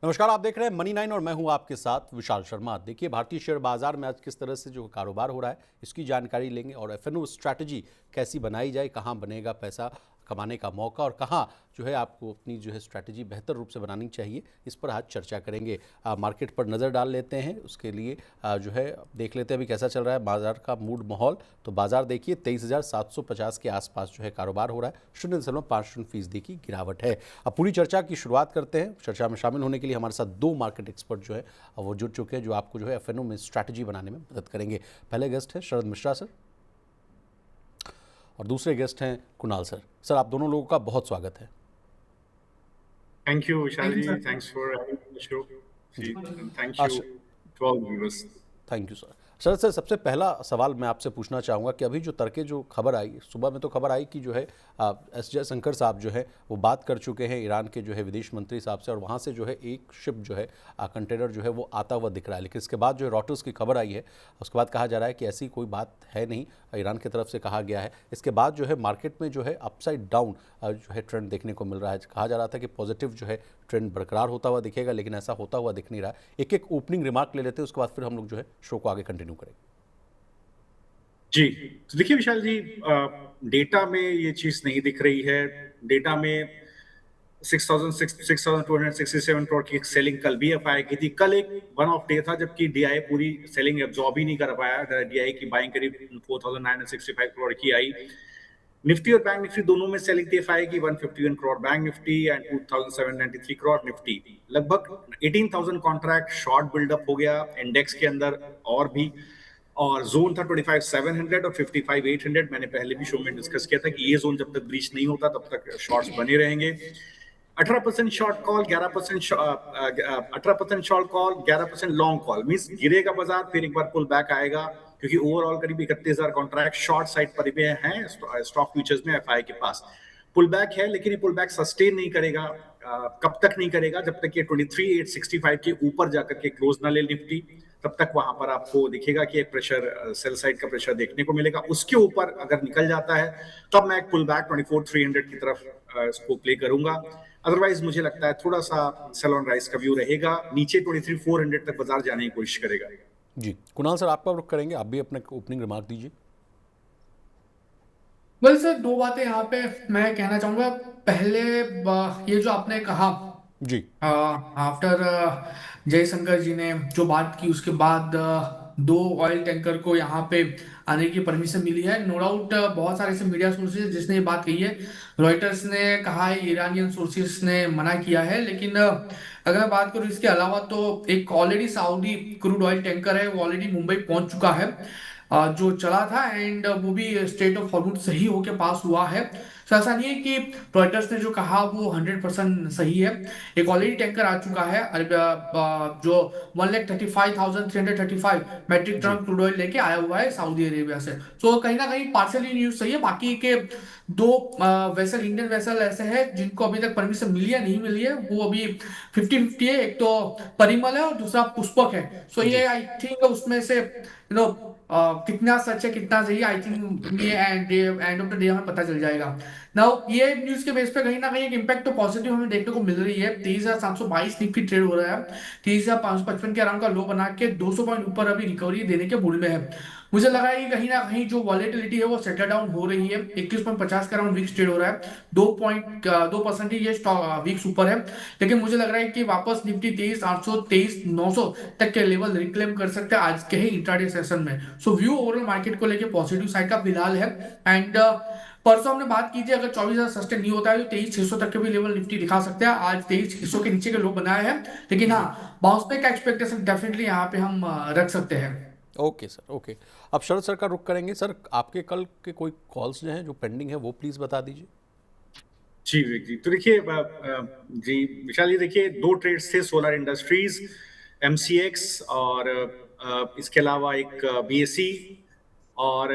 नमस्कार, आप देख रहे हैं मनी 9 और मैं हूं आपके साथ विशाल शर्मा। देखिए, भारतीय शेयर बाजार में आज किस तरह से जो कारोबार हो रहा है इसकी जानकारी लेंगे और एफएनओ स्ट्रैटेजी कैसी बनाई जाए, कहां बनेगा पैसा कमाने का मौका और कहां जो है आपको अपनी जो है स्ट्रैटेजी बेहतर रूप से बनानी चाहिए, इस पर आज चर्चा करेंगे। मार्केट पर नज़र डाल लेते हैं, उसके लिए जो है देख लेते हैं अभी कैसा चल रहा है बाजार का मूड माहौल। तो बाजार देखिए 23,750 के आसपास जो है कारोबार हो रहा है, 0.50% की गिरावट है। अब पूरी चर्चा की शुरुआत करते हैं। चर्चा में शामिल होने के लिए हमारे साथ दो मार्केट एक्सपर्ट जो है वो जुड़ चुके हैं, जो आपको जो है एफएनओ में स्ट्रैटेजी बनाने में मदद करेंगे। पहले गेस्ट हैं शरद मिश्रा सर और दूसरे गेस्ट हैं कुणाल सर। सर, आप दोनों लोगों का बहुत स्वागत है। Thank you, thank you Vishali. Sir. Thanks for having me on the show. जी, And thank you to all the viewers. Thank you sir. Sharad sir, सबसे पहला सवाल मैं आपसे पूछना चाहूँगा कि अभी जो तड़के जो खबर आई, सुबह में तो खबर आई कि जो है एस जयशंकर साहब जो है वो बात कर चुके हैं ईरान के जो है विदेश मंत्री साहब से, और वहाँ से जो है एक शिप जो है कंटेनर जो है वो आता हुआ दिख रहा है। लेकिन इसके बाद जो है रॉयटर्स की खबर आई है, उसके बाद कहा जा रहा है कि ऐसी कोई बात है नहीं, ईरान की तरफ से कहा गया है। इसके बाद जो है मार्केट में जो है अपसाइड डाउन जो है ट्रेंड देखने को मिल रहा है। कहा जा रहा था कि पॉजिटिव जो है ट्रेंड बरकरार होता हुआ दिखेगा, लेकिन ऐसा होता हुआ दिख नहीं रहा। एक एक ओपनिंग रिमार्क ले लेते हैं, उसके बाद फिर हम लोग जो है शो को आगे कंटिन्यू करेंगे। जी, तो देखिए विशाल जी, डेटा में ये चीज नहीं दिख रही है। डेटा में 6,267 करोड़ की सेलिंग कल भी एफआई की थी। कल एक वन ऑफ डे था जबकि डीआई पूरी सेलिंग एब्जॉर्ब ही नहीं कर पाया। डीआई की बाइंग करीब 4,965 करोड़ की आई। निफ्टी और बैंक निफ्टी दोनों में सेलिंग थी एफआई की 151 crore bank Nifty and 2,793 crore Nifty. लगभग 18,000 कॉन्ट्रैक्ट शॉर्ट बिल्डअप हो गया इंडेक्स के अंदर। और जोन था 25,700 और 55,800। मैंने पहले भी शो में डिस्कस किया था कि ये जोन जब तक ब्रीच नहीं होता तब तक शॉर्ट्स बने रहेंगे। 18% short call, 18% short call, 11% long call. Means गिरेगा बाजार, फिर एक बार पुल बैक आएगा, क्योंकि ओवरऑल करीब 31,000 कॉन्ट्रैक्ट शॉर्ट साइड पर भी हैं स्टॉक फ्यूचर्स में एफआई के पास। पुल बैक है, लेकिन ये पुल बैक सस्टेन नहीं करेगा। कब तक नहीं करेगा? जब तक ये 23,865 के ऊपर जाकर के क्लोज ना ले निफ्टी, तब तक वहां पर आपको दिखेगा कि एक प्रेशर, सेल साइड का प्रेशर देखने को मिलेगा। उसके ऊपर अगर निकल जाता है तब मैं एक पुल बैक 24,300 की तरफ इसको प्ले करूंगा। अदरवाइज मुझे लगता है थोड़ा सा सेल ऑन राइज का व्यू रहेगा। नीचे 23,400 तक बाजार जाने की कोशिश करेगा। जी, कुणाल सर, आपका रुख करेंगे, आप भी अपने ओपनिंग रिमार्क दीजिए। वेल सर, दो बातें यहाँ पे मैं कहना चाहूंगा। पहले ये जो आपने कहा जी, आफ्टर जयशंकर जी ने जो बात की, उसके बाद दो ऑयल टैंकर को यहाँ पे आने की परमिशन मिली है। नो डाउट बहुत सारे ऐसे मीडिया सोर्सेज जिसने ये बात कही है। रॉयटर्स ने कहा है, ईरानियन सोर्सेज ने मना किया है। लेकिन अगर मैं बात करूँ इसके अलावा, तो एक already Saudi crude oil tanker है, वो ऑलरेडी मुंबई पहुंच चुका है, जो चला था, एंड वो भी स्ट्रेट ऑफ हॉर्मुज सही होके पास हुआ है। तो ऐसा नहीं है कि रॉयटर्स ने जो कहा वो 100% सही है। एक ऑलरेडी टैंकर आ चुका है जो 1,35,335 मेट्रिक जी, टन क्रूड ऑयल लेके आया हुआ है सऊदी अरेबिया से। तो कहीं ना कहीं पार्सली न्यूज सही है। बाकी के दो वेसल, इंडियन वेसल ऐसे हैं जिनको अभी तक परमिशन मिली है नहीं मिली है, वो अभी 50-50 है। एक तो परिमल है और दूसरा पुष्पक है। सो जी, ये आई थिंक उसमें से कितना सच है कितना सही, आई थिंक ये एंड ऑफ द डे हमें पता चल जाएगा। नाउ ये न्यूज के बेस पे कहीं ना कहीं एक इम्पैक्ट तो पॉजिटिव हमें देखने को मिल रही है। 23,722 निफ्टी ट्रेड हो रहा है। 23,555 के अराउंड का लो बना के 200 पॉइंट ऊपर अभी रिकवरी देने के मूड में है। मुझे लग रहा है कि कहीं ना कहीं जो वॉलेटिलिटी है वो सेटल डाउन हो रही है। 21.50 के अराउंड वीक्स ट्रेड हो रहा है। 2% ये स्टॉक वीक्स ऊपर है। लेकिन मुझे लग रहा है कि वापस निफ्टी 23,800 23,900 तक के लेवल रिक्लेम कर सकते हैं आज के ही इंट्राडे सेशन में। सो व्यू ओवरऑल मार्केट को लेके पॉजिटिव साइड का फिलहाल है। एंड परसों हमने बात की थी, अगर 24,000 सस्टेन नहीं होता है तो 23,600 तक के भी लेवल निफ्टी दिखा सकते हैं। आज 23,600 के नीचे के लो बनाए हैं, लेकिन जी। हाँ, बाउंस बैक का एक्सपेक्टेशन डेफिनेटली यहाँ पे हम रख सकते हैं। Okay sir, okay. अब शरद सर का रुख करेंगे। सर, आपके कल के कोई कॉल्स जो हैं जो पेंडिंग है वो प्लीज़ बता दीजिए। जी विवेक जी, तो देखिए जी विशाल जी, देखिए दो ट्रेड्स थे, सोलर इंडस्ट्रीज, एमसीएक्स और इसके अलावा एक बीएसई। और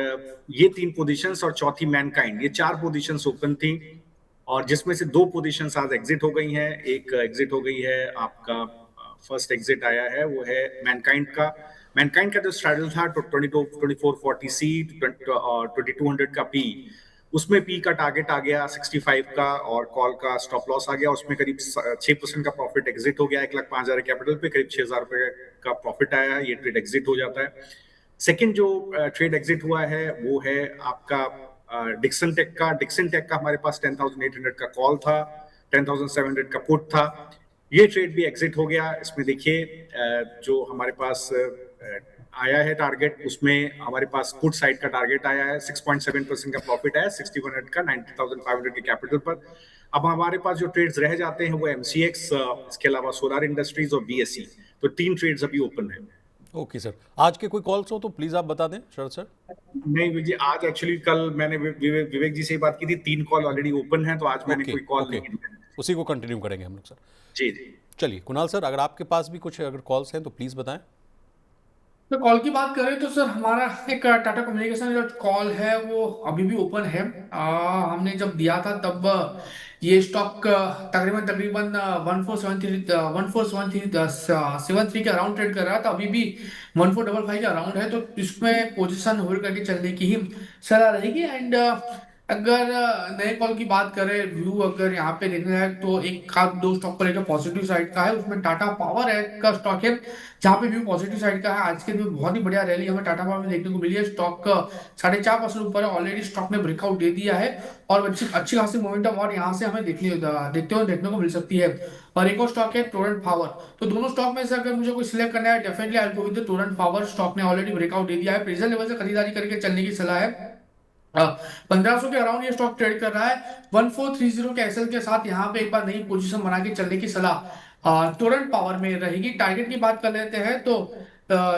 ये तीन पोजीशंस और चौथी मैनकाइंड, ये चार पोजीशंस ओपन थी। और जिसमें से दो पोजीशंस आज एग्जिट हो गई हैं। एक एग्जिट हो गई है आपका, फर्स्ट एग्जिट आया है वो है मैनकाइंड का। मैनकाइंड का जो स्ट्रैडल था 2440 सी, 2200 का पी, उसमें पी का टारगेट आ गया 65 का और कॉल का स्टॉप लॉस आ गया, उसमें करीब 6% का प्रॉफिट एग्जिट हो गया। 1,05,000 कैपिटल पे करीब 6,000 रुपए का प्रॉफिट आया, ये ट्रेड एग्जिट हो जाता है। सेकंड जो ट्रेड एग्जिट हुआ है वो है आपका डिक्सन टेक का हमारे पास 10,800 का कॉल था, 10,700 का पुट था। ये ट्रेड भी एग्जिट हो गया। इसमें देखिए जो हमारे पास आया है टारगेट, उसमें हमारे पास पुट साइड का टारगेट आया है, 6.7% का प्रॉफिट आया, 6100 का 90,500 के कैपिटल पर। अब हमारे पास जो ट्रेड्स रह जाते हैं वो एमसीएक्स, इसके अलावा सोलर इंडस्ट्रीज और बीएसई, तो 3 ट्रेड्स अभी ओपन है। ओके सर, आज के कोई कॉल्स हो तो प्लीज आप बता दें शरद सर। नहीं जी, आज एक्चुअली कल मैंने विवेक जी से बात की थी, 3 कॉल ऑलरेडी ओपन है, तो आज मैंने ओके कोई कॉल ओके, नहीं की। उसी को कंटिन्यू करेंगे हम लोग सर। जी जी। चलिए कुणाल सर, अगर आपके पास भी कुछ अगर कॉल्स हैं तो प्लीज बताएं। तो कॉल की बात करें तो सर हमारा एक टाटा कम्युनिकेशन जो कॉल है वो अभी भी ओपन है। हमने जब दिया था तब ये स्टॉक तकरीबन तकरीबन 1473 के अराउंड ट्रेड कर रहा था, अभी भी 1455 के अराउंड है, तो इसमें पोजीशन होल्ड करके चलने की ही सलाह रहेगी। एंड अगर नए कॉल की बात करें, व्यू अगर यहाँ पे देखना है तो एक आध दो स्टॉक को लेकर पॉजिटिव साइड का है, उसमें टाटा पावर है का स्टॉक है जहाँ पे व्यू पॉजिटिव साइड का है। आज के दिन में बहुत ही बढ़िया रैली हमें टाटा पावर में देखने को मिली है, स्टॉक 4.5% ऊपर है, ऑलरेडी स्टॉक ने ब्रेकआउट दे दिया है और अच्छी खासी मोमेंटम और यहाँ से हमें देखने को मिल सकती है। और एक और स्टॉक है टोरेंट पावर। तो दोनों स्टॉक में से अगर मुझे कोई सिलेक्ट करना है, definitely I will go with Torrent power. Stock ने ऑलरेडी ब्रेकआउट दे दिया है, प्रेजेंट लेवल से खरीदारी करके चलने की सलाह है। 1500 के अराउंड ये स्टॉक ट्रेड कर रहा है, 1430 के एसएल के साथ यहाँ पे एक बार नई पोजीशन बना के चलने की सलाह टोरेंट पावर में रहेगी। टारगेट की बात कर लेते हैं तो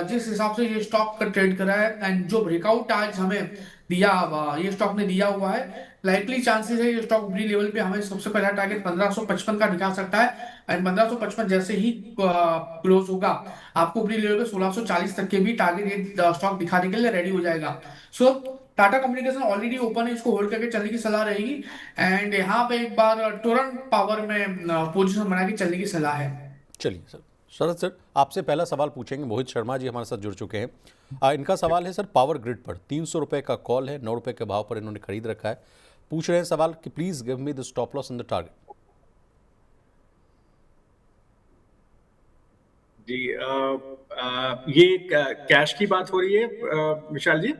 जिस हिसाब से ये स्टॉक का ट्रेड कर रहा है एंड जो ब्रेकआउट आज हमें ये स्टॉक ने दिया हुआ है, लाइकली चांसेस है ये स्टॉक ऊपरी लेवल पे हमें सबसे पहला टारगेट 1555 का दिखा सकता है। एंड 1555 जैसे ही क्लोज होगा आपको ऊपरी लेवल पे 1640 तक के भी टारगेट ये स्टॉक दिखाने के लिए रेडी हो जाएगा। सो टाटा कम्युनिकेशन ऑलरेडी ओपन है, इसको होल्ड करके चलने की सलाह रहेगी। एंड यहाँ पे एक बार टोरेंट पावर में पोजीशन बना के चलने की सलाह है। चलिए सर, शरद सर आपसे पहला सवाल पूछेंगे। मोहित शर्मा जी हमारे साथ जुड़ चुके हैं। इनका सवाल है सर, पावर ग्रिड पर 300 रुपये का कॉल है, 9 रुपये के भाव पर इन्होंने खरीद रखा है। पूछ रहे हैं सवाल कि please give me the stop loss in the target. जी ये कैश की बात हो रही है विशाल जी?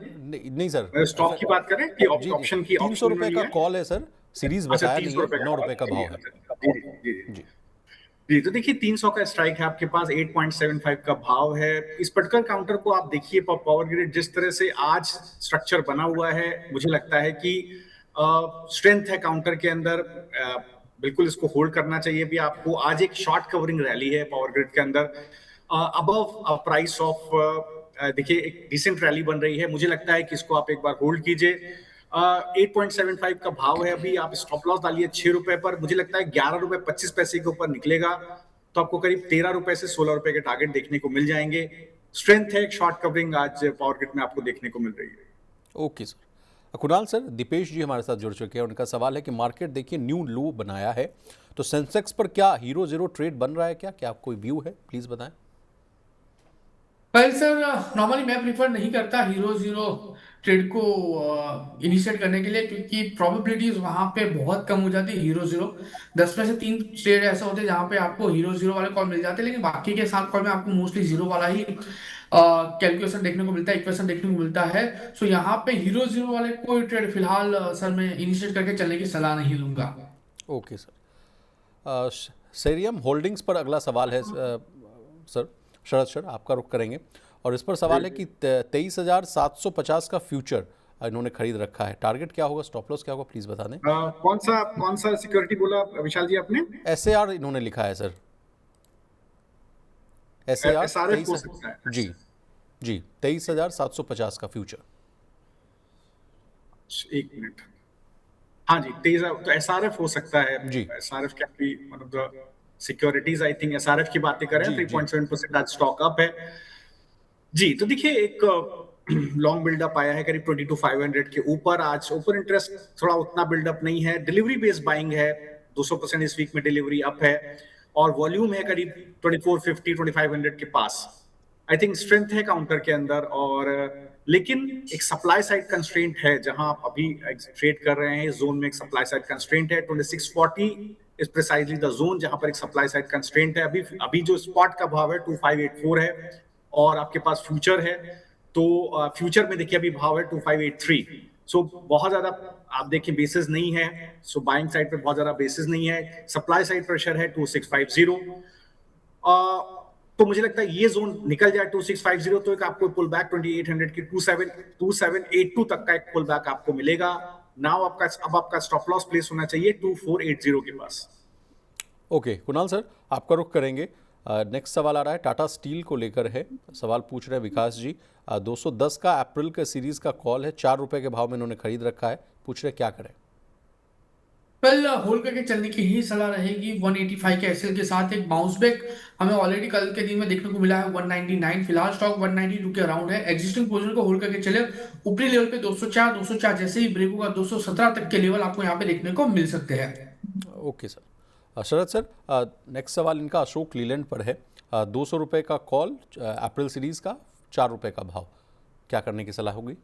नहीं सर, स्टॉक की बात करें कि जी ऑप्शन की? 300 रुपये का कॉल है सर, सीरीज अच्छा, बताया 300 नहीं रुपए है, का 9 रुपये का call। भाव है। जी जी जी जी जी। तो देखिए 300 का स्ट्राइक है आपके पास, 8.75 का भाव है। इस पर्टिकुलर काउंटर को आप देखिए, पावर ग्रिड जिस तरह से आज स्ट्रक्चर बना हुआ है, मुझे लगता है कि स्ट्रेंथ है काउंटर के अंदर। बिल्कुल इसको होल्ड करना चाहिए भी आपको। आज एक शॉर्ट कवरिंग रैली है पावर ग्रिड के अंदर, अबव प्राइस ऑफ, देखिए एक डिसेंट रैली बन रही है। मुझे लगता है कि इसको आप एक बार होल्ड कीजिए। 8.75 का भाव है अभी, आप स्टॉप लॉस डालिए 6 रुपए पर। मुझे लगता है 11 रुपए 25 पैसे के ऊपर निकलेगा तो आपको करीब 13 रुपए से 16 रुपए के टारगेट देखने को मिल जाएंगे। स्ट्रेंथ है, एक शॉर्ट कवरिंग आज पावर ग्रिड में आपको देखने को मिल रही है। Okay sir. Kunal sir, Deepesh ji हमारे साथ जुड़ चुके हैं। उनका सवाल है कि मार्केट देखिए न्यू लो बनाया है, तो सेंसेक्स पर क्या हीरो जीरो ट्रेड बन रहा है क्या आप कोई व्यू है, प्लीज बताएं। वेल सर, नॉर्मली मैं प्रीफर नहीं करता हीरो जीरो ट्रेड को इनिशिएट करने के लिए, क्योंकि प्रोबेबिलिटीज वहां पे बहुत कम हो जाती है। हीरो जीरो 10 में से 3 ट्रेड ऐसे होते हैं जहां पे आपको हीरो जीरो वाले कॉल मिल जाते हैं, लेकिन बाकी के 7 कॉल में आपको मोस्टली जीरो वाला ही कैलकुलेशन देखने को मिलता है, इक्वेशन देखने को मिलता है। सो यहाँ पे हीरो जीरो वाले कोई ट्रेड फिलहाल सर मैं इनिशिएट करके चलने की सलाह नहीं दूंगा। Okay sir. सेरियम होल्डिंग्स पर अगला सवाल है सर, शरद सर आपका रुख करेंगे। और इस पर सवाल है कि 23,750 का फ्यूचर इन्होंने खरीद रखा है, टारगेट क्या होगा, स्टॉप लॉस क्या होगा, प्लीज बता दें। कौन सा सिक्योरिटी बोला विशाल जी आपने? SAR इन्होंने लिखा है सर, SAR SRF हो सकता है। जी जी 23,750 का फ्यूचर। एक मिनट, हाँ जी, तेज तो एसआरएफ हो सकता है जी। SRF can be one of the securities. I think SRF की बातें करें, जी, 3.7% आज स्टॉक अप है जी। तो देखिए एक लॉन्ग बिल्डअप आया है करीब 22,500 के ऊपर। आज ओपन इंटरेस्ट थोड़ा उतना बिल्डअप नहीं है, डिलीवरी बेस्ड बाइंग है, 200% इस वीक में डिलीवरी अप है और वॉल्यूम है करीब 2450 2500 के पास। आई थिंक स्ट्रेंथ है काउंटर के अंदर, और लेकिन एक सप्लाई साइड कंस्ट्रेंट है जहां आप अभी ट्रेड कर रहे हैं। इस जोन में एक सप्लाई साइड कंस्ट्रेंट है। 2640 इज प्रिसाइजली द जोन जहां पर एक सप्लाई साइड कंस्ट्रेंट है। अभी अभी जो स्पॉट का भाव है 2584 है, और आपके पास फ्यूचर है, तो फ्यूचर में देखिए अभी भाव है 2583। सो बहुत ज्यादा आप देखिए बेसिस नहीं है। सो बाइंग साइड पे बहुत ज्यादा बेसिस नहीं है। सप्लाई साइड प्रेशर है 2650। तो मुझे लगता है ये जोन निकल जाए 2650 तो एक आपको पुल बैक 2800 की 2782 तक का एक पुल बैक आपको मिलेगा। नाउ आपका स्टॉप लॉस प्लेस होना चाहिए 2480 के पास। ओके कुणाल सर, आपका रुख करेंगे। नेक्स्ट सवाल आ रहा है टाटा स्टील को लेकर है। सवाल पूछ रहे हैं विकास जी। 210 का अप्रैल का सीरीज का कॉल है, 4 रुपए के भाव में इन्होंने खरीद रखा है। पूछ रहे क्या करें। वेल होल्ड करके चलने की ही सलाह रहेगी। 185 के एसएल के साथ एक बाउंस बैक हमें ऑलरेडी कल के दिन में देखने को मिला है 199। फिलहाल स्टॉक 192 के अराउंड है। एग्जिस्टिंग पोजीशन को होल्ड करके चले। ऊपरी लेवल पे 204 जैसे ही ब्रेक होगा 217 तक के लेवल आपको यहाँ पे देखने को मिल सकते हैं। Okay sir. Sharad sir, next सवाल इनका अशोक लीलैंड पर है। 200 रुपये का कॉल, अप्रैल सीरीज का, 4 रुपये का भाव, क्या करने की सलाह होगी।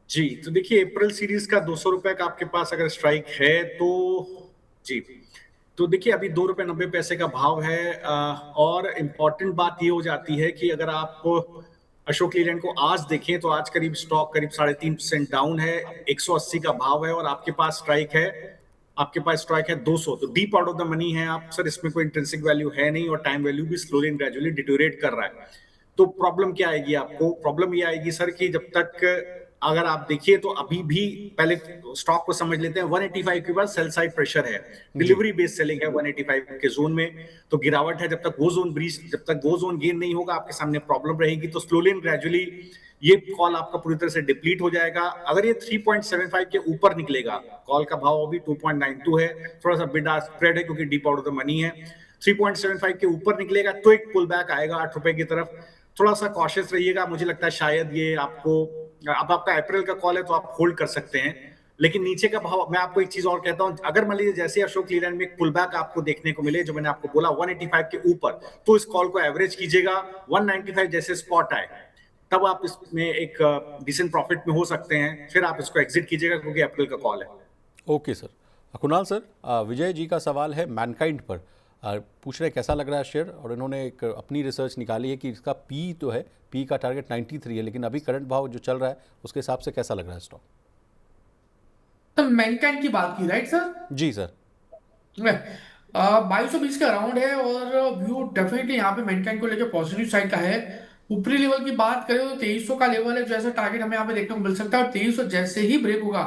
जी तो देखिए अप्रैल सीरीज का 200 रुपए का आपके पास अगर स्ट्राइक है तो जी, तो देखिए अभी 2 रुपए 90 पैसे का भाव है। और इम्पोर्टेंट बात ये हो जाती है कि अगर आप अशोक लीलैंड को आज देखें तो आज करीब स्टॉक करीब 3.5% डाउन है। 180 का भाव है और आपके पास स्ट्राइक है 200। तो deep out of the money है आप सर। इसमें कोई इंट्रिंसिक वैल्यू है नहीं और टाइम वैल्यू भी स्लोली एंड ग्रेजुअली डिटोरेट कर रहा है। तो प्रॉब्लम क्या आएगी आपको? प्रॉब्लम ये आएगी सर कि जब तक अगर आप देखिए तो अभी भी पहले स्टॉक को समझ लेते हैं। 185 के बाद सेल साइड प्रेशर है, डिलीवरी बेस्ड सेलिंग है 185 के जोन में, तो गिरावट है। जब तक वो जोन गेन नहीं होगा आपके सामने प्रॉब्लम रहेगी। तो स्लोली एंड ग्रेजुअली ये कॉल आपका पूरी तरह से डिप्लीट हो जाएगा। अगर ये 3.75 के ऊपर निकलेगा, कॉल का भाव अभी 2.92 है, थोड़ा सा बिड आस्क स्प्रेड है क्योंकि deep out of the money है। 3.75 के ऊपर निकलेगा तो एक पुल बैक आएगा 8 रुपए की तरफ। थोड़ा सा कॉशियस रहिएगा। मुझे लगता है शायद ये आपको, अब आपका अप्रैल का कॉल है तो आप होल्ड कर सकते हैं, लेकिन नीचे का भाव, मैं आपको एक चीज और कहता हूं, अगर मान लीजिए जैसे अशोक लीलैंड में एक पुल बैक आपको देखने को मिले जो मैंने आपको बोला 185 के ऊपर, तो इस कॉल को एवरेज कीजिएगा। 195 जैसे स्पॉट आए तब आप इसमें एक डिसेंट प्रॉफिट में हो सकते हैं, फिर आप इसको एग्जिट कीजिएगा क्योंकि अप्रैल का कॉल है। Okay sir. Kunal sir, Vijay ji का सवाल है मैनकाइंड पर। पूछ रहे कैसा लग रहा है शेयर, और इन्होंने एक अपनी रिसर्च निकाली है कि इसका पी तो है, पी का टारगेट 93 है, लेकिन अभी करंट भाव जो चल रहा है उसके हिसाब से कैसा लग रहा है स्टॉक। तो मैनकाइंड की बात की राइट सर? जी सर। 2220 के अराउंड है और व्यू डेफिनेटली यहाँ पे मैनकाइंड को लेकर पॉजिटिव साइड का है। ऊपरी लेवल की बात करें तो 2300 का लेवल है जो ऐसा टारगेट हमें यहाँ पे देखने को मिल सकता है, और 2300 जैसे ही ब्रेक होगा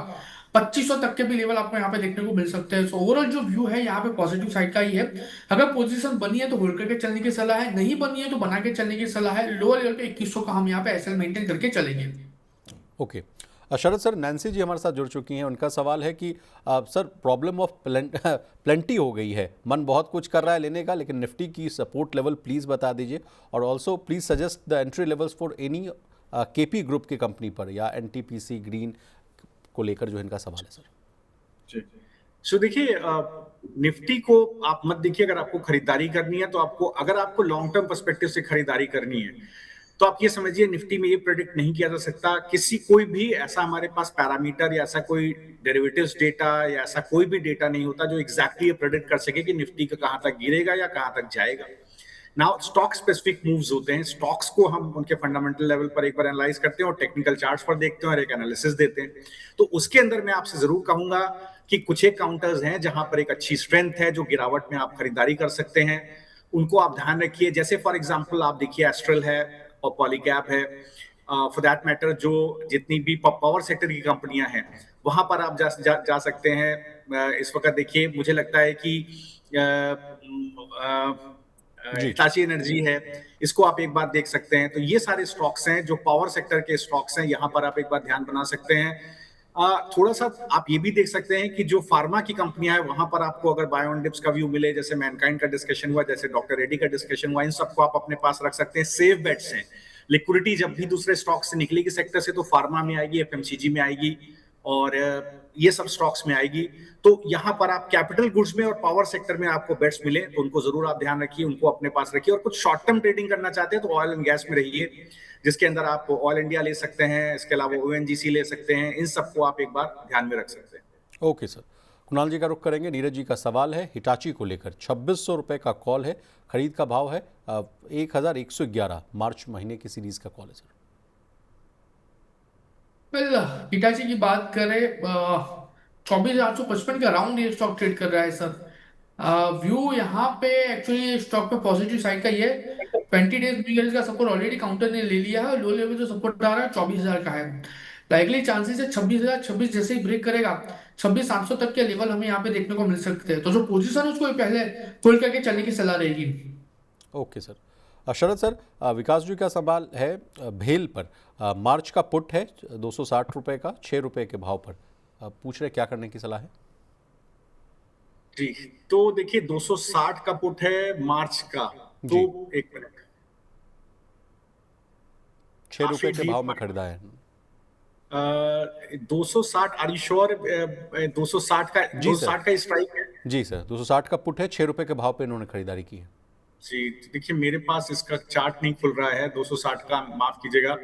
2500 तक के भी लेवल आपको यहाँ पे देखने को मिल सकते हैं। सो ओवरऑल जो व्यू है यहाँ पे पॉजिटिव साइड का ही है। अगर पोजीशन बनी है तो होल्ड करके चलने की सलाह है, नहीं बनी है तो बना के चलने की सलाह है। लोअर लेवल पे 2100 का हम यहाँ पे एसएल मेंटेन करके चलेंगे। ओके। शरद सर, नैन्सी जी हमारे साथ जुड़ चुकी हैं। उनका सवाल है कि सर प्रॉब्लम ऑफ प्लेंटी हो गई है, मन बहुत कुछ कर रहा है लेने का, लेकिन निफ्टी की सपोर्ट लेवल प्लीज़ बता दीजिए, और also please suggest the entry levels for any KP group की कंपनी पर या एनटीपीसी ग्रीन को लेकर जो इनका सवाल है सर। सो देखिए निफ्टी को आप मत देखिए। अगर आपको खरीदारी करनी है तो अगर आपको लॉन्ग टर्म पर्सपेक्टिव से खरीदारी करनी है तो आप ये समझिए निफ्टी में ये प्रेडिक्ट नहीं किया जा सकता कोई भी ऐसा हमारे पास पैरामीटर या ऐसा कोई डेरिवेटिव्स डेटा या ऐसा कोई भी डेटा नहीं होता जो एग्जैक्टली ये प्रेडिक्ट कर सके कि निफ्टी का कहां तक गिरेगा या कहां तक जाएगा। नाउ स्टॉक स्पेसिफिक मूव्स होते हैं, स्टॉक्स को हम उनके फंडामेंटल लेवल पर एक बार एनालाइज करते हैं और टेक्निकल चार्ट्स पर देखते हैं और एक एनालिसिस देते हैं। तो उसके अंदर मैं आपसे जरूर कहूंगा कि कुछ एक काउंटर्स हैं जहां पर एक अच्छी स्ट्रेंथ है, जो गिरावट में आप खरीदारी कर सकते हैं, उनको आप ध्यान रखिए। जैसे फॉर एग्जांपल आप देखिए एस्ट्रल है और पॉलीकैप है, फॉर दैट मैटर जो जितनी भी पावर सेक्टर की कंपनियां हैं वहां पर आप जा सकते हैं। इस वक्त देखिए मुझे लगता है कि हिताची एनर्जी है, इसको आप एक बार देख सकते हैं। तो ये सारे स्टॉक्स हैं जो पावर सेक्टर के स्टॉक्स हैं, यहाँ पर आप एक बार ध्यान बना सकते हैं। थोड़ा सा आप ये भी देख सकते हैं कि जो फार्मा की कंपनियां हैं वहां पर आपको अगर बाय ऑन डिप्स का व्यू मिले, जैसे मैनकाइंड का डिस्कशन हुआ, जैसे डॉक्टर रेड्डी का डिस्कशन हुआ, इन सबको आप अपने पास रख सकते हैं। सेफ बेट्स हैं। लिक्विडिटी जब भी दूसरे स्टॉक से निकलेगी सेक्टर से तो फार्मा में आएगी, एफएमसीजी में आएगी, और ये सब स्टॉक्स में आएगी। तो यहाँ पर आप कैपिटल गुड्स में और पावर सेक्टर में आपको बेट्स मिले तो उनको जरूर आप ध्यान रखिए, उनको अपने पास रखिए। और कुछ शॉर्ट टर्म ट्रेडिंग करना चाहते हैं तो ऑयल एंड गैस में रहिए, जिसके अंदर आप ऑयल इंडिया ले सकते हैं, इसके अलावा ओएनजीसी ले सकते हैं। इन सबको आप एक बार ध्यान में रख सकते हैं। ओके सर, कुणाल जी का रुख करेंगे। नीरज जी का सवाल है हिटाची को लेकर। 2600 रुपये का कॉल है, खरीद का भाव है 1111, मार्च महीने की सीरीज का कॉल है सर। वेल, हिटाची की बात करें, 24,855 के अराउंड ये स्टॉक ट्रेड कर रहा है सर। व्यू यहाँ पे एक्चुअली स्टॉक पे पॉजिटिव साइड का ये 20 डेज पीरियड का सपोर्ट ऑलरेडी काउंटर ने ले लिया है। लो लेवल जो सपोर्ट आ रहा है 24,000 का है। लाइकली चांसेस है 26,026 जैसे ही ब्रेक करेगा 26,700 तक के लेवल हमें यहाँ पे देखने को मिल सकते हैं। तो जो पोजीशन है उसको पहले होल्ड करके चलने की सलाह रहेगी। Okay sir. Sharad sir, Vikas ji का सवाल है भेल पर। मार्च का पुट है 260 रुपये का, 6 रुपये के भाव पर। पूछ रहे क्या करने की सलाह है जी। तो देखिए 260 का पुट है मार्च का, तो एक मिनट, 6 रुपये के भाव में खरीदा है। 260, आर यू श्योर? 260 का, जी सर। 260 का स्ट्राइक है जी सर, 260 का पुट है, 6 रुपये के भाव पे इन्होंने खरीदारी की है। जी। देखिए मेरे पास इसका चार्ट नहीं खुल रहा है 260 का, माफ कीजिएगा।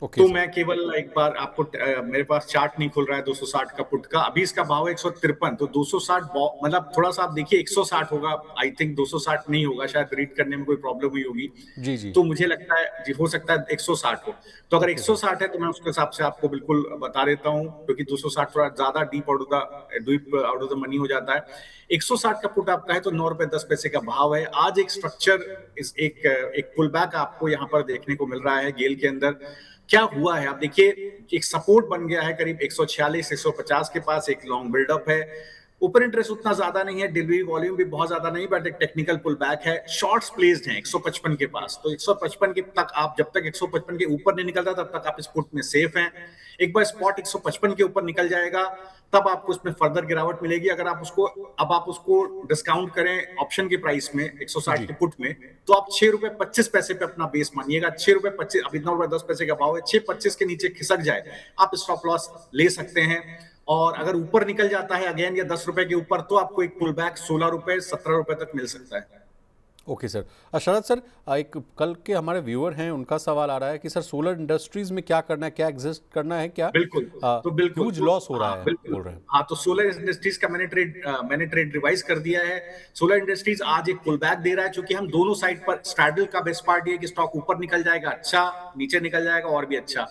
ओके तो सर। मैं केवल एक बार आपको मेरे पास चार्ट नहीं खुल रहा है 260 का पुट का। अभी इसका भाव है 153, तो 260 मतलब थोड़ा सा आप देखिए 160 होगा। आई थिंक 260 नहीं होगा, शायद रीड करने में कोई प्रॉब्लम हुई होगी। जी जी। तो मुझे लगता है जी, हो सकता है 160 हो। तो अगर 160 है तो मैं उसके हिसाब से आपको बिल्कुल बता देता हूँ, क्योंकि 260 थोड़ा ज्यादा deep out of the money हो जाता है। 160 का पुट आपका है तो 9 रुपए 10 पैसे का भाव है। आज एक स्ट्रक्चर, एक पुल बैक आपको यहाँ पर देखने को मिल रहा है गेल के अंदर। क्या हुआ है आप देखिए, एक सपोर्ट बन गया है करीब 146 150 के पास, एक लॉन्ग बिल्डअप है। ओपन इंटरेस्ट उतना ज्यादा नहीं है, डिलीवरी वॉल्यूम भी बहुत ज्यादा नहीं, बट एक टेक्निकल पुल बैक है। शॉर्ट्स प्लेस्ड हैं 155 के पास, तो 155 के तक आप, जब तक 155 के ऊपर नहीं निकलता तब तक आप इस पुट में सेफ हैं। एक बार स्पॉट 155 के ऊपर निकल जाएगा तब आपको उसमें फर्दर गिरावट मिलेगी। अगर आप उसको डिस्काउंट करें ऑप्शन के प्राइस में 160 के पुट में, तो आप 6 रुपए 25 पैसे पे अपना बेस मानिएगा। 6 रुपए 25, अभी 9 रुपए 10 पैसे का भाव है, 6.25 के नीचे खिसक जाए आप स्टॉप लॉस ले सकते हैं। और अगर ऊपर निकल जाता है अगेन या 10 रुपए के ऊपर, तो आपको एक पुल बैक 16 रुपए 17 रुपए तक मिल सकता है। Okay sir. शरद सर, एक कल के हमारे व्यूअर हैं, उनका सवाल आ रहा है कि सर सोलर इंडस्ट्रीज में क्या करना है, क्या एग्जिस्ट करना है क्या? बिल्कुल। तो बिल्कुल ह्यूज लॉस हो रहा है बोल रहे हैं। हाँ, तो सोलर इंडस्ट्रीज का मैंने ट्रेड रिवाइज कर दिया है। सोलर इंडस्ट्रीज आज एक पुल बैक दे रहा है, क्योंकि हम दोनों साइड पर, स्ट्रैडल का बेस्ट पार्ट ये कि स्टॉक ऊपर निकल जाएगा अच्छा, नीचे निकल जाएगा और भी अच्छा।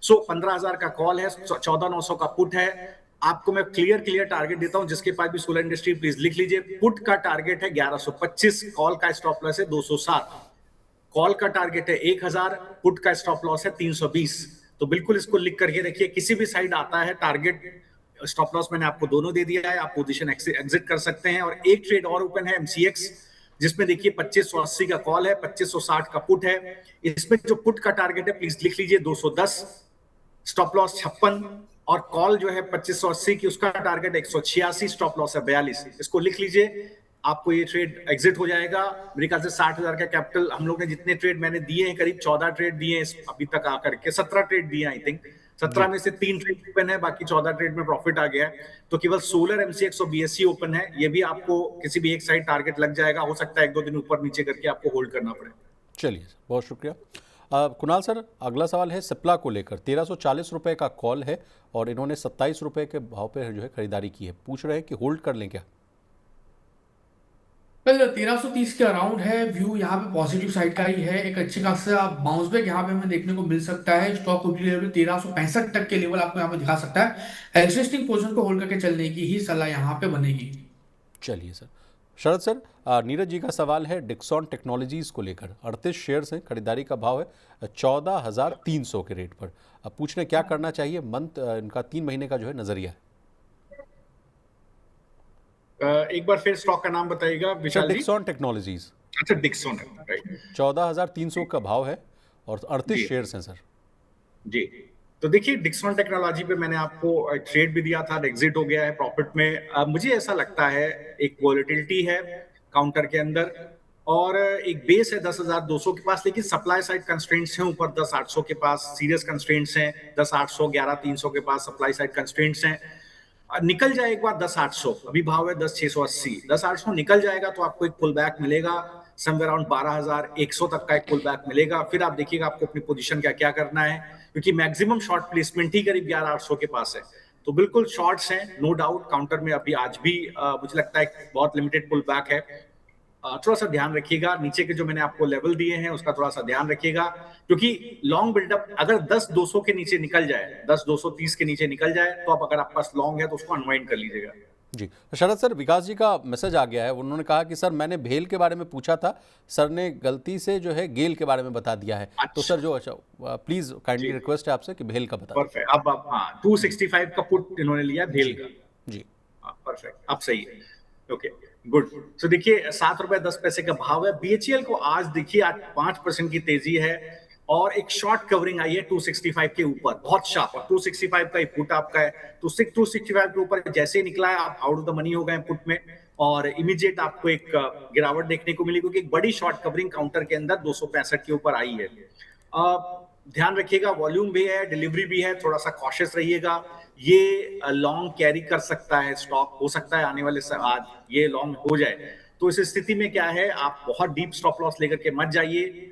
15,000 का कॉल है, 14,900 का पुट है। आपको मैं क्लियर टारगेट देता हूं, जिसके पास भी सोलर इंडस्ट्री प्लीज लिख लीजिए। पुट का टारगेट है 1125, कॉल का स्टॉप लॉस है 207। कॉल का टारगेट है 1000, पुट का स्टॉप लॉस है 320। तो बिल्कुल इसको लिख करके रखिए, किसी भी साइड आता है टारगेट स्टॉप लॉस मैंने आपको दोनों दे दिया है, आप पोजीशन एग्जिट कर सकते हैं। और एक ट्रेड और ओपन है एमसीएक्स, जिसमें देखिए 2580 का कॉल है, 2560 का पुट है। इसमें जो पुट का टारगेट है प्लीज लिख लीजिए 210, स्टॉप लॉस 56, और कॉल जो है 2580 की, उसका टारगेट 186, स्टॉप लॉस है 42। इसको लिख लीजिए, आपको ये ट्रेड एग्जिट हो जाएगा। मेरे ख्याल से 60,000 का कैपिटल, हम लोग ने जितने ट्रेड मैंने दिए हैं, करीब 14 ट्रेड दिए हैं अभी तक आकर के, 17 ट्रेड दिए आई थिंक। 17 में से 3 ट्रेड ओपन है, बाकी 14 ट्रेड में प्रॉफिट आ गया है। तो केवल सोलर, एमसीएक्स और बीएससी ओपन है। ये भी आपको किसी भी एक साइड टारगेट लग जाएगा, हो सकता है 1-2 दिन ऊपर नीचे करके आपको होल्ड करना पड़े। चलिए, बहुत शुक्रिया। कुणाल सर, अगला सवाल है सिप्ला को लेकर। 1340 रुपये का कॉल है और इन्होंने 27 रुपये के भाव पे जो है खरीदारी की है। पूछ रहे हैं कि होल्ड कर लें क्या? 1330 के अराउंड है। व्यू यहाँ पे पॉजिटिव साइड का ही है। एक अच्छी खासा बाउंस बैक यहाँ पे हमें देखने को मिल सकता है। स्टॉक लेवल 1365 तक के लेवल आपको यहाँ पे दिखा सकता है। एग्जिस्टिंग पोजीशन को होल्ड करके चलने की ही सलाह यहाँ पे बनेगी। चलिए सर। शरद सर, नीरज जी का सवाल है डिक्सॉन टेक्नोलॉजीज को लेकर। 38 शेयर्स हैं, खरीदारी का भाव है 14,300 के रेट पर। अब पूछने क्या करना चाहिए, मंथ इनका 3 महीने का जो है नजरिया है। एक बार फिर स्टॉक का नाम बताइएगा विशाल जी। Dixon technologies. अच्छा, डिक्सॉन है, राइट। 14,300 का भाव है और 38 शेयर्स हैं सर। जी। तो देखिए डिक्सॉन टेक्नोलॉजी पे मैंने आपको ट्रेड भी दिया था, एग्जिट हो गया है प्रॉफिट में। मुझे ऐसा लगता है एक वॉलेटिलिटी है काउंटर के अंदर, और एक बेस है 10,200 के पास, लेकिन सप्लाई साइड कंस्ट्रेंट्स हैं ऊपर 10,800 के पास, सीरियस कंस्ट्रेंट्स हैं 10,800, 11,300 के पास सप्लाई साइड कंस्ट्रेंट्स हैं। निकल जाए एक बार 10,800, अभी भाव है 10,680, 10,800 निकल जाएगा तो आपको एक पुल बैक मिलेगा समवेयर अराउंड 12,100 तक का एक पुल बैक मिलेगा। फिर आप देखिएगा आपको अपनी पोजीशन क्या क्या करना है, क्योंकि मैक्सिमम शॉर्ट प्लेसमेंट ही करीब 11,800 के पास है। तो बिल्कुल शॉर्ट्स हैं, नो डाउट। काउंटर में अभी आज भी मुझे लगता है बहुत लिमिटेड पुल बैक है। थोड़ा सा ध्यान रखिएगा, नीचे के जो मैंने आपको लेवल दिए हैं उसका थोड़ा सा ध्यान रखिएगा, क्योंकि लॉन्ग बिल्डअप अगर 10,200 के नीचे निकल जाए, 10,230 के नीचे निकल जाए, तो आप अगर आपके पास लॉन्ग है तो उसको अनवाइंड कर लीजिएगा। जी शरद सर, विकास जी का मैसेज आ गया है। उन्होंने कहा कि सर मैंने भेल के बारे में पूछा था, सर ने गलती से जो है गेल के बारे में बता दिया है। तो सर जो प्लीज काइंडली रिक्वेस्ट है आपसे कि भेल का बता। परफेक्ट। अब आप हाँ 265 का पुट इन्होंने लिया भेल का। जी परफेक्ट, अब सही है। Okay good. सो देखिए 7 रुपए 10 पैसे का भाव है। बीएचईएल को आज देखिए आज 5% की तेजी है और एक शॉर्ट कवरिंग आई है 265 के ऊपर, बहुत शार्प। 265 का पुट आपका है, तो 265 के ऊपर जैसे ही निकला है आप आउट ऑफ द मनी हो गए पुट में, और इमीडिएट आपको एक गिरावट देखने को मिली, क्योंकि एक बड़ी शॉर्ट कवरिंग काउंटर के अंदर 265 के ऊपर आई है। ध्यान रखिएगा, वॉल्यूम भी है, डिलीवरी भी है, थोड़ा सा कॉशियस रहिएगा। ये लॉन्ग कैरी कर सकता है स्टॉक, हो सकता है आने वाले आज ये लॉन्ग हो जाए। तो इस स्थिति में क्या है, आप बहुत डीप स्टॉप लॉस लेकर के मत जाइए।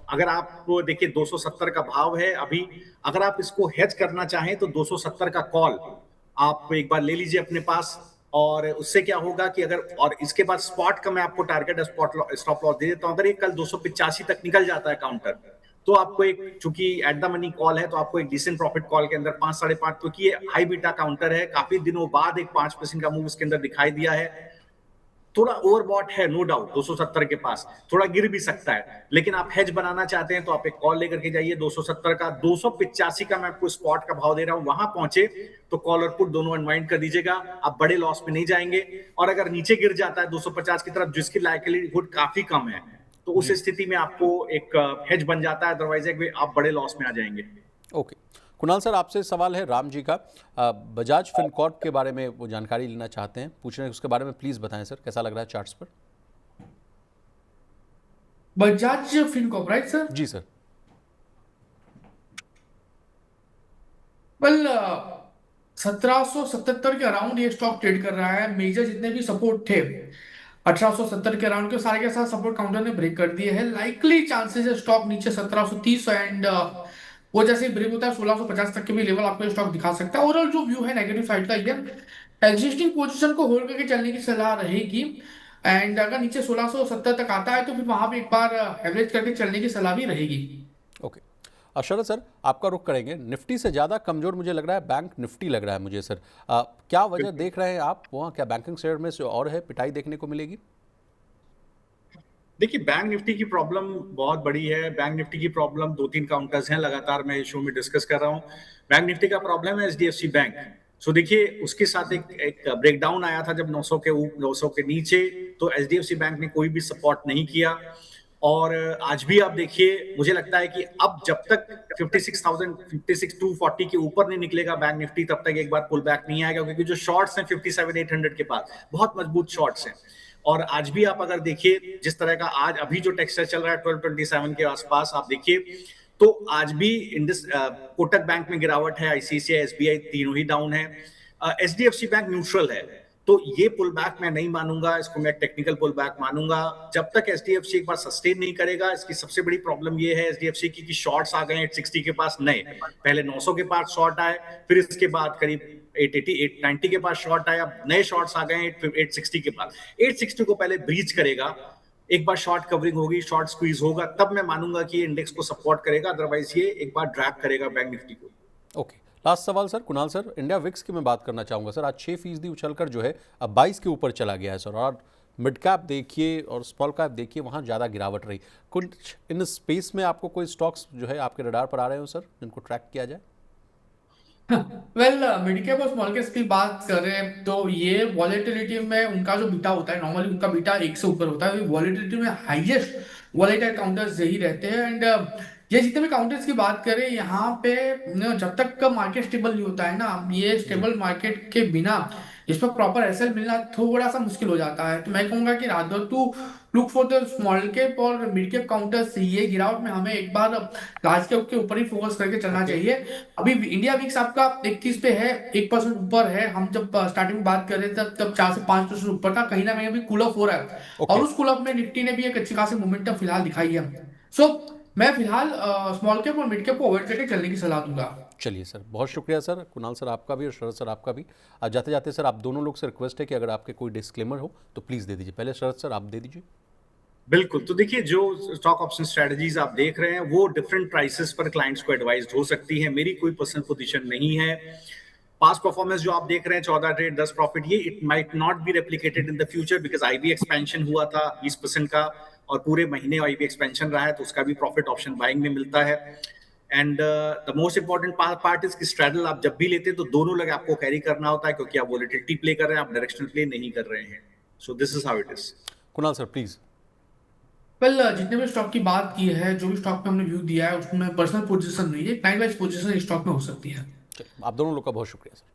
अगर आप देखिए 270 का भाव है अभी, अगर आप इसको हेज करना चाहें तो 270 का कॉल आप एक बार ले लीजिए अपने पास, और उससे क्या होगा कि अगर, और इसके बाद स्पॉट का मैं आपको टारगेट स्टॉप लॉस दे देता हूं। अगर ये कल 285 तक निकल जाता है काउंटर, तो आपको एक, चूंकि एट द मनी कॉल है, तो आपको एक डिसेंट प्रॉफिट कॉल के अंदर 5 साढ़े 5, क्योंकि ये हाई बीटा काउंटर है, काफी दिनों बाद एक 5% का मूव इसके अंदर दिखाई दिया है। थोड़ा ओवरबॉट है नो डाउट 270 के पास, थोड़ा गिर भी सकता है, लेकिन आप हेज बनाना चाहते हैं तो आप एक कॉल लेकर के जाइए 270 का। 285 का मैं आपको स्पॉट का भाव दे रहा हूं, वहां पहुंचे तो कॉल और पुट दोनों अनवाइंड कर दीजिएगा, आप बड़े लॉस में नहीं जाएंगे। और अगर नीचे गिर जाता है 250 की तरफ, जिसकी लाइक्लीहुड काफी कम है, तो उस स्थिति में आपको एक हेज बन जाता है, अदरवाइज आप बड़े लॉस में आ जाएंगे। ओके कुणाल सर, आपसे सवाल है राम जी का। बजाज फिनकॉर्प के बारे में वो जानकारी लेना चाहते हैं, पूछ रहे हैं उसके बारे में, प्लीज बताएं सर कैसा लग रहा है चार्ट्स पर। Bajaj Fincorp, right sir? जी सर। वेल 1777 के अराउंड ये स्टॉक ट्रेड कर रहा है। मेजर जितने भी सपोर्ट थे 1870 के अराउंड के सारे सपोर्ट काउंटर ने ब्रेक कर दिए हैं। लाइकली चांसेस है स्टॉक नीचे 1730 एंड वो जैसे ब्रेक होता है 1650 तक के भी लेवल आपको स्टॉक दिखा सकता है। ओवरऑल जो व्यू है नेगेटिव साइड का, ये एग्जिस्टिंग पोजीशन को होल्ड करके चलने की सलाह रहेगी। एंड अगर नीचे 1670 तक आता है तो फिर वहां पे एक बार एवरेज करके चलने की सलाह भी रहेगी। ओके शरद सर, आपका रुख करेंगे। निफ्टी से ज़्यादा कमज़ोर मुझे लग रहा है बैंक निफ्टी लग रहा है मुझे सर। क्या वजह देख रहे हैं आप वहाँ? क्या बैंकिंग शेयर में से और है पिटाई देखने को मिलेगी? देखिए बैंक निफ्टी की प्रॉब्लम बहुत बड़ी है। बैंक निफ्टी की प्रॉब्लम 2-3 काउंटर्स हैं, लगातार मैं इस शो में डिस्कस कर रहा हूँ। बैंक निफ्टी का प्रॉब्लम है एचडीएफसी बैंक। सो देखिए उसके साथ एक ब्रेकडाउन आया था जब 900 के नीचे, तो एचडीएफसी बैंक ने कोई भी सपोर्ट नहीं किया। और आज भी आप देखिए, मुझे लगता है कि अब जब तक 56,240 के ऊपर नहीं निकलेगा बैंक निफ्टी, तब तक एक बार पुल बैक नहीं आएगा, क्योंकि जो शॉर्ट्स हैं 57,800 के पास बहुत मजबूत शॉर्ट्स हैं। और आज भी आप अगर देखिए जिस तरह का आज अभी जो टेक्सचर चल रहा है 1227 के आसपास, आप देखिए तो आज भी कोटक बैंक में गिरावट है, आईसीआईसीआई, एसबीआई तीनों ही डाउन है, एचडीएफसी बैंक न्यूट्रल है। तो ये पुल बैक मैं नहीं मानूंगा, इसको मैं टेक्निकल पुल बैक मानूंगा जब तक एचडीएफसी एक बार सस्टेन नहीं करेगा। इसकी सबसे बड़ी प्रॉब्लम ये है एचडीएफसी की कि शॉर्ट्स आ गए 860 के पास, नए पहले 900 के पास शॉर्ट आए, फिर इसके बाद करीब 880 890 के पास शॉर्ट आया, नए शॉर्ट्स आ गए 860 के पास। 860 को पहले ब्रीच करेगा, एक बार शॉर्ट कवरिंग होगी, शॉर्ट स्क्वीज होगा, तब मैं मानूंगा कि इंडेक्स को सपोर्ट करेगा, अदरवाइज ये एक बार ड्रैग करेगा बैंक निफ्टी को। ओके लास्ट सवाल sir Kunal sir, India VIX की मैं बात करना चाहूँगा सर। आज 6% उछलकर जो है अब 22 के ऊपर चला गया है सर, और मिड कैप देखिए और स्मॉल कैप देखिए वहाँ ज़्यादा गिरावट रही। कुछ इन स्पेस में आपको कोई स्टॉक्स जो है आपके रडार पर आ रहे हो सर जिनको ट्रैक किया जाए? वेल मिड कैप और स्मॉल कैप की बात करें तो ये वॉलेटिलिटी में उनका जो बीटा होता है, नॉर्मली उनका बीटा 1 से ऊपर होता है। वॉलेटिलिटी में हाईएस्ट वॉलेटाइल काउंटर्स यही रहते हैं। एंड ये जितने भी काउंटर्स की बात करें यहाँ पे, जब तक का मार्केट स्टेबल नहीं होता है ना, ये स्टेबल मार्केट के बिना इस पर प्रॉपर एसएल मिलना थोड़ा सा मुश्किल हो जाता है। तो मैं कहूंगा कि rather to look for the small cap और मिड कैप काउंटर्स। ये गिरावट में हमें एक बार लार्ज कैप के ऊपर ही फोकस करके चलना ओके चाहिए। अभी इंडिया विक्स आपका 31 पे है, 1% ऊपर है। हम जब स्टार्टिंग में बात कर रहे थे तब 4 से 5% ऊपर था। कहीं ना कहीं अभी कूल ऑफ हो रहा है, और ओके उस कूल ऑफ में निफ्टी ने भी एक अच्छी खासी मोमेंटम फिलहाल दिखाई है। सो मैं फिलहाल स्मॉल कैप और मिड कैप को अवॉइड करके चलने की सलाह दूंगा। चलिए सर, बहुत शुक्रिया सर, कुणाल सर आपका भी और शरद सर आपका भी। आज जाते जाते सर आप दोनों लोग से रिक्वेस्ट है कि अगर आपके कोई डिस्क्लेमर हो तो प्लीज़ दे दीजिए। पहले शरद सर आप दे दीजिए। बिल्कुल। तो देखिए, जो स्टॉक ऑप्शन स्ट्रेटजीज आप देख रहे हैं वो डिफरेंट प्राइसेस पर क्लाइंट्स को एडवाइज्ड हो सकती है। मेरी कोई पर्सनल पोजीशन नहीं है। पास्ट परफॉर्मेंस जो आप देख रहे हैं 14 ट्रेड 10 प्रॉफिट, ये it might not be replicated in the future because IB expansion हुआ था 20% का, और पूरे महीने आईबी एक्सपेंशन रहा है, तो उसका भी प्रॉफिट ऑप्शन बाइंग में मिलता है। And the most important part is कि स्ट्रैडल आप जब भी लेते हैं तो दोनों लग आपको कैरी करना होता है, क्योंकि आप वोलेटिलिटी प्ले कर रहे हैं, आप डायरेक्शनल प्ले नहीं कर रहे हैं। So this is how it is. Kunal sir please. Well जितने भी स्टॉक की बात की है, जो भी स्टॉक पे हमने व्यू दिया है, उसमें पर्सनल पोजीशन नहीं है, क्लाइंट वाइज पोजीशन स्टॉक में हो सकती है। चलिए, आप दोनों लोग का बहुत शुक्रिया सर।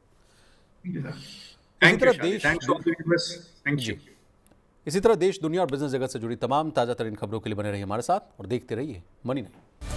ठीक है सर। इसी थैंक यू तरह शादी, देश thanks for the invest, thank you. जी, इसी तरह देश दुनिया और बिजनेस जगत से जुड़ी तमाम ताज़ा तरीन खबरों के लिए बने रहिए हमारे साथ और देखते रहिए मनी नहीं।